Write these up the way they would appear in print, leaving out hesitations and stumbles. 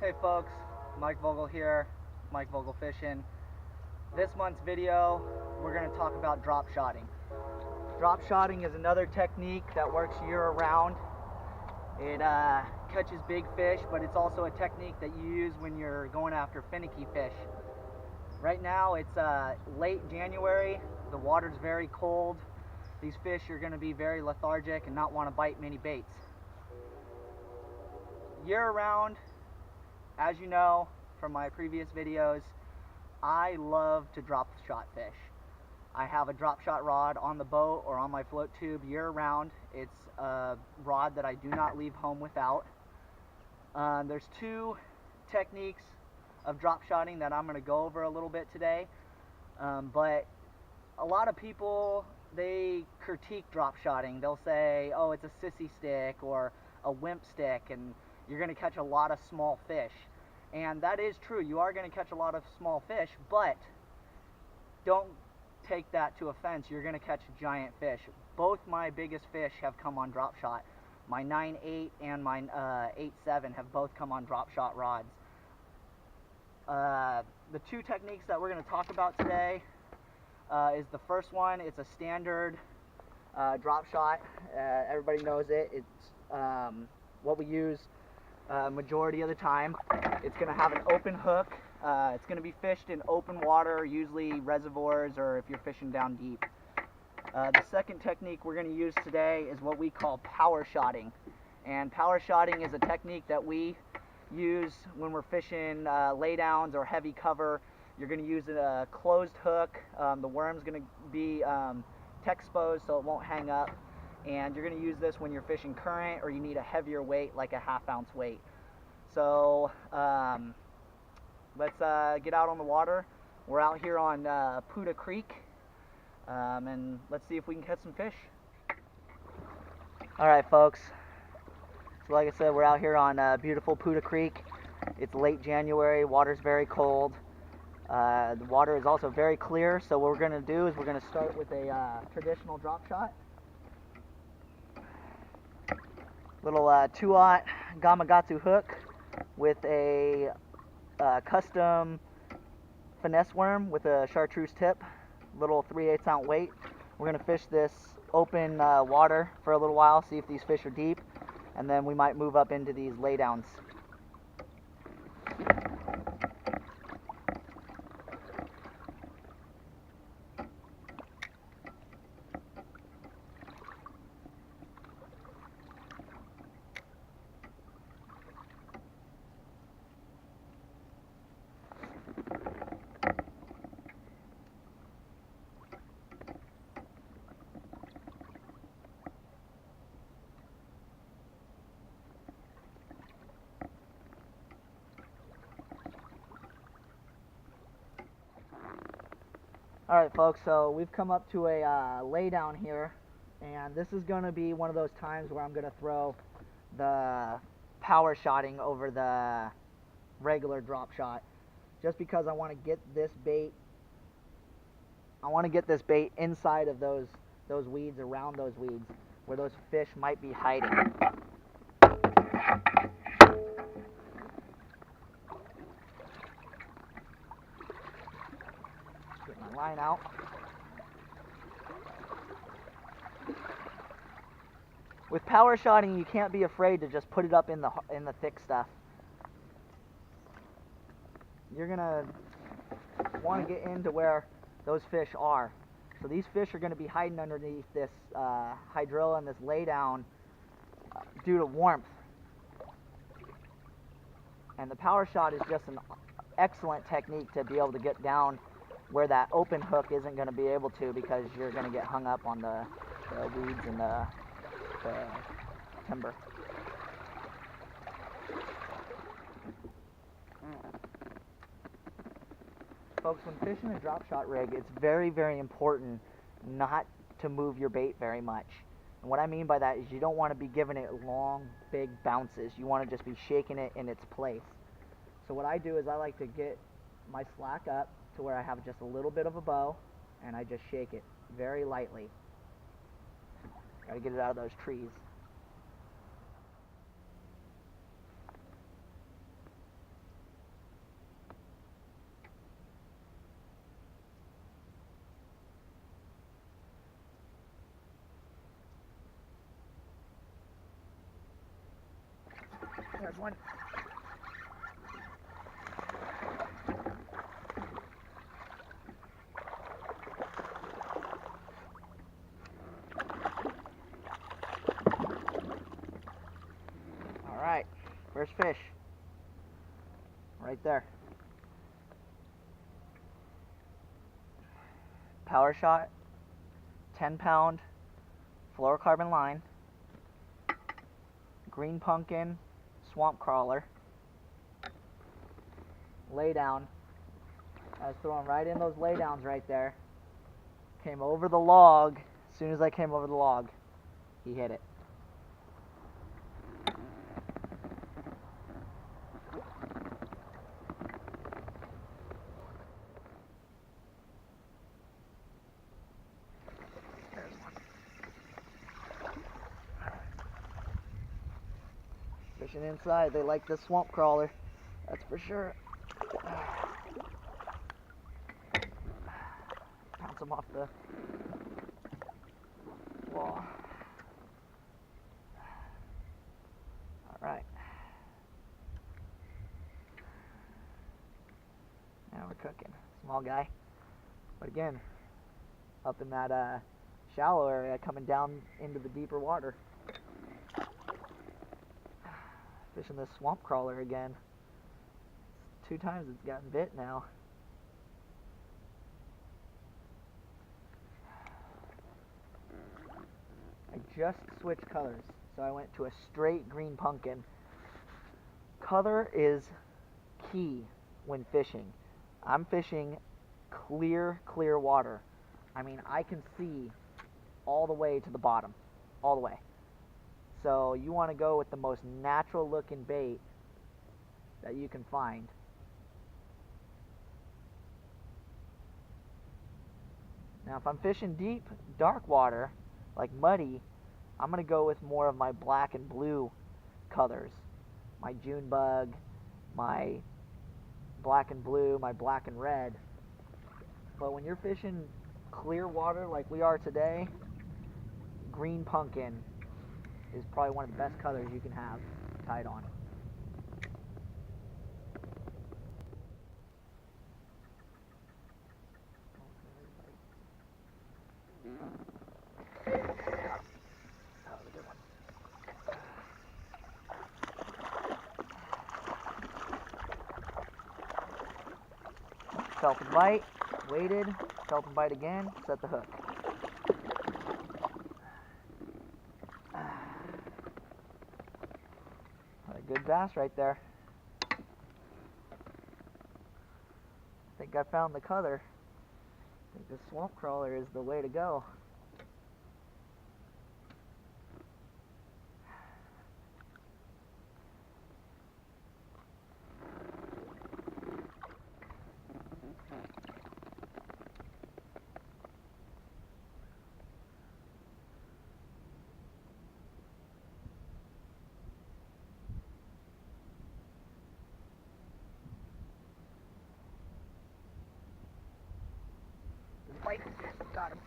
Hey folks, Mike Vogel here, Mike Vogel Fishing. This month's video, we're going to talk about drop shotting. Drop shotting is another technique that works year-round. It catches big fish, but it's also a technique that you use when you're going after finicky fish. Right now it's late January, the water's very cold. These fish are going to be very lethargic and not want to bite many baits. Year-round, as you know from my previous videos, I love to drop shot fish. I have a drop shot rod on the boat or on my float tube year round. It's a rod that I do not leave home without. There's two techniques of drop shotting that I'm going to go over a little bit today. But a lot of people, they critique drop shotting. They'll say, oh, it's a sissy stick or a wimp stick and you're going to catch a lot of small fish. And that is true, you are going to catch a lot of small fish, but don't take that to offense. You're going to catch giant fish. Both my biggest fish have come on drop shot. My 9.8 and my 8.7 have both come on drop shot rods. The two techniques that we're going to talk about today is the first one. It's a standard drop shot. Everybody knows it. It's what we use majority of the time. It's going to have an open hook. It's going to be fished in open water, usually reservoirs or if you're fishing down deep. The second technique we're going to use today is what we call power shotting. And power shotting is a technique that we use when we're fishing laydowns or heavy cover. You're going to use a closed hook. The worm's going to be exposed so it won't hang up. And you're going to use this when you're fishing current or you need a heavier weight like a 1/2 ounce weight. So let's get out on the water. We're out here on Putah Creek and let's see if we can catch some fish. Alright folks, so like I said, we're out here on beautiful Putah Creek. It's late January, water's very cold. The water is also very clear, so what we're going to do is we're going to start with a traditional drop shot. Little 2/0 Gamakatsu hook with a custom finesse worm with a chartreuse tip, little 3/8 ounce weight. We're going to fish this open water for a little while, see if these fish are deep, and then we might move up into these laydowns. Alright folks, so we've come up to a lay down here, and this is going to be one of those times where I'm going to throw the power shotting over the regular drop shot, just because I want to get this bait inside of those weeds, around those weeds, where those fish might be hiding. Get my line out. With power shotting, you can't be afraid to just put it up in the thick stuff. You're gonna want to get into where those fish are. So these fish are going to be hiding underneath this hydrilla and this laydown due to warmth. And the power shot is just an excellent technique to be able to get down where that open hook isn't going to be able to, because you're going to get hung up on the weeds and the timber. Folks, when fishing a drop shot rig, it's very, very important not to move your bait very much. And what I mean by that is you don't want to be giving it long, big bounces. You want to just be shaking it in its place. So what I do is I like to get my slack up to where I have just a little bit of a bow, and I just shake it very lightly. Gotta get it out of those trees. There's one. All right, first fish. Right there. Power shot, 10-pound fluorocarbon line, green pumpkin, swamp crawler, lay down. I was throwing right in those lay downs right there. Came over the log. As soon as I came over the log, he hit it. Fishing inside, they like the swamp crawler, that's for sure. Bounce them off the wall. Alright. Now we're cooking. Small guy. But again, up in that shallow area, coming down into the deeper water. Fishing this swamp crawler again. 2 times it's gotten bit now. I just switched colors, so I went to a straight green pumpkin. Color is key when fishing. I'm fishing clear water. I mean, I can see all the way to the bottom, all the way. So you want to go with the most natural looking bait that you can find. Now if I'm fishing deep, dark water, like muddy, I'm going to go with more of my black and blue colors. My June bug, my black and blue, my black and red. But when you're fishing clear water like we are today, green pumpkin is probably one of the best colors you can have tied on. That was a good one. Felt the bite, waited, felt the bite again, set the hook. A good bass right there. I think I found the color. I think the swamp crawler is the way to go. Bite. Got him.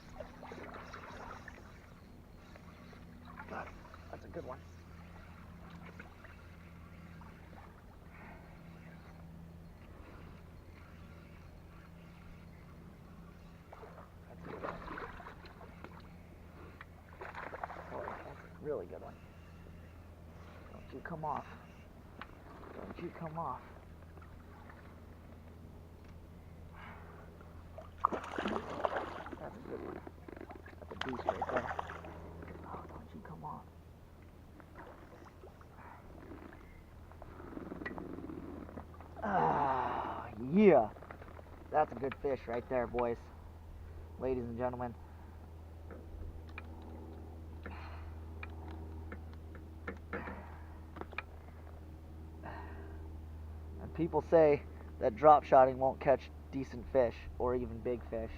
Got him. That's a good one. That's a good one. Boy, that's a really good one. Don't you come off. Don't you come off. That's a good one. That's a beast right there. Oh, don't you come off. Ah, yeah. That's a good fish right there, boys. Ladies and gentlemen. And people say that drop shotting won't catch decent fish or even big fish.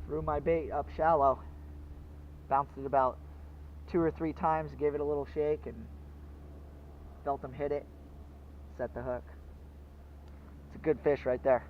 Threw my bait up shallow, bounced it about 2 or 3 times, gave it a little shake, and felt him hit it, set the hook. It's a good fish right there.